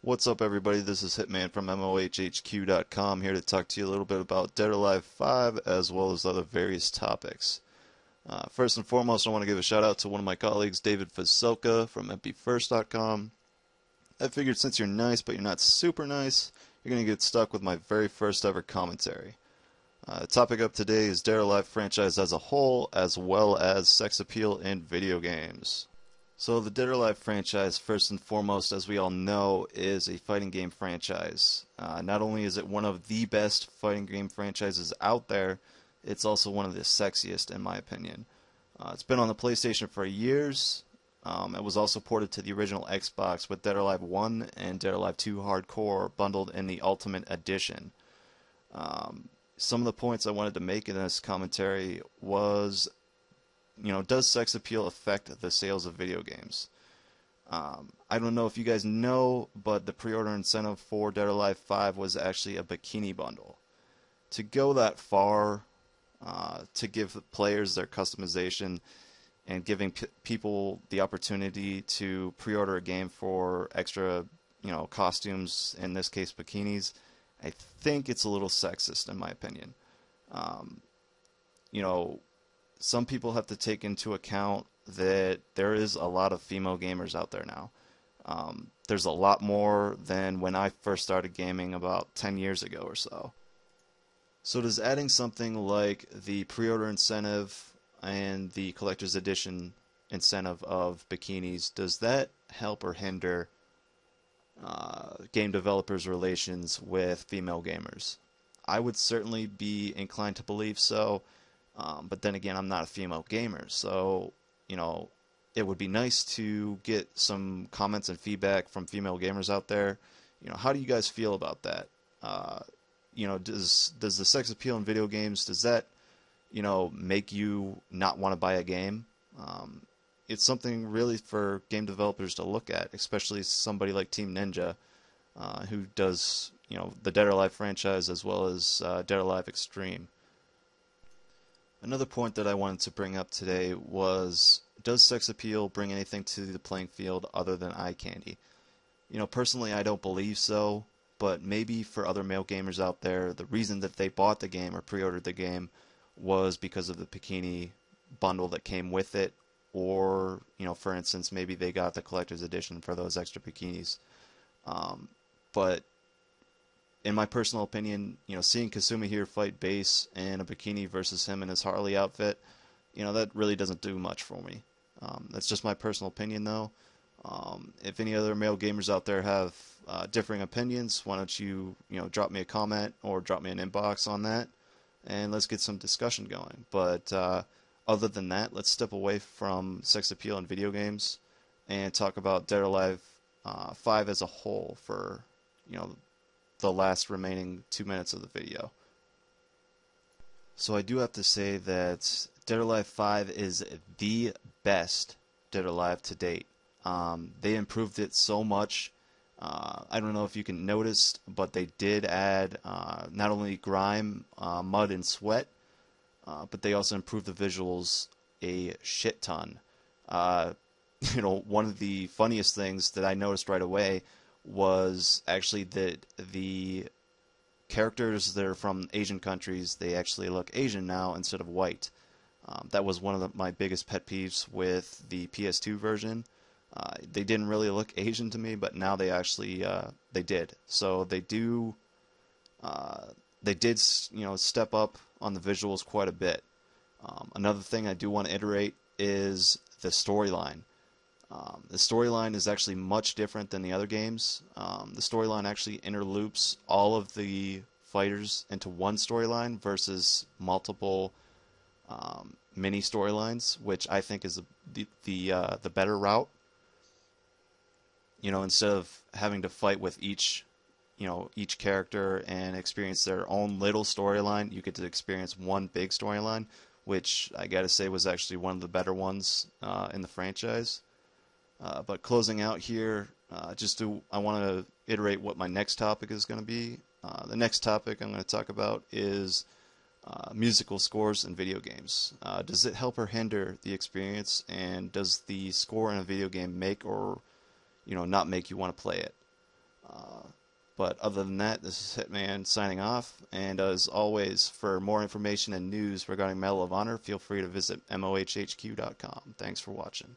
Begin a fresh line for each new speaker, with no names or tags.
What's up, everybody? This is Hitman from MOHHQ.com here to talk to you a little bit about Dead or Alive 5 as well as other various topics. First and foremost, I want to give a shout out to one of my colleagues, David Fasilka from MPFirst.com. I figured since you're nice but you're not super nice, you're going to get stuck with my very first ever commentary. The topic up today is Dead or Alive franchise as a whole as well as sex appeal in video games. So the Dead or Alive franchise, first and foremost, as we all know, is a fighting game franchise. Not only is it one of the best fighting game franchises out there, it's also one of the sexiest, in my opinion. It's been on the PlayStation for years. It was also ported to the original Xbox with Dead or Alive 1 and Dead or Alive 2 Hardcore bundled in the Ultimate Edition. Some of the points I wanted to make in this commentary was, does sex appeal affect the sales of video games? I don't know if you guys know, but the pre-order incentive for Dead or Alive 5 was actually a bikini bundle. To go that far, to give players their customization and giving people the opportunity to pre-order a game for extra, costumes, in this case bikinis, I think it's a little sexist in my opinion. Some people have to take into account that there is a lot of female gamers out there now. There's a lot more than when I first started gaming about 10 years ago or so. So does adding something like the pre-order incentive and the collector's edition incentive of bikinis, does that help or hinder game developers' relations with female gamers? I would certainly be inclined to believe so. But then again, I'm not a female gamer, so, it would be nice to get some comments and feedback from female gamers out there. How do you guys feel about that? Does the sex appeal in video games, does that, make you not want to buy a game? It's something really for game developers to look at, especially somebody like Team Ninja, who does, the Dead or Alive franchise as well as Dead or Alive Extreme. Another point that I wanted to bring up today was, does sex appeal bring anything to the playing field other than eye candy? Personally, I don't believe so, but maybe for other male gamers out there, the reason that they bought the game or pre-ordered the game was because of the bikini bundle that came with it, or, for instance, maybe they got the collector's edition for those extra bikinis. But in my personal opinion, seeing Kasumi here fight Base in a bikini versus him in his Harley outfit, that really doesn't do much for me. That's just my personal opinion, though. If any other male gamers out there have differing opinions, why don't you, drop me a comment or drop me an inbox on that, and let's get some discussion going. But other than that, let's step away from sex appeal in video games and talk about Dead or Alive 5 as a whole for, the last remaining 2 minutes of the video. So I do have to say that Dead or Alive 5 is the best Dead or Alive to date. They improved it so much. I don't know if you can notice, but they did add not only grime, mud, and sweat, but they also improved the visuals a shit ton. One of the funniest things that I noticed right away was actually that the characters that are from Asian countries, they actually look Asian now instead of white. That was one of my biggest pet peeves with the PS2 version. They didn't really look Asian to me, but now they actually they did. So they did step up on the visuals quite a bit. Another thing I do want to iterate is the storyline. The storyline is actually much different than the other games. The storyline actually interloops all of the fighters into one storyline versus multiple mini storylines, which I think is the better route. Instead of having to fight with each character and experience their own little storyline, you get to experience one big storyline, which I gotta say was actually one of the better ones in the franchise. But closing out here, I want to iterate what my next topic is going to be. The next topic I'm going to talk about is musical scores in video games. Does it help or hinder the experience, and does the score in a video game make or not make you want to play it? But other than that, this is Hitman signing off. And as always, for more information and news regarding Medal of Honor, feel free to visit MOHHQ.com. Thanks for watching.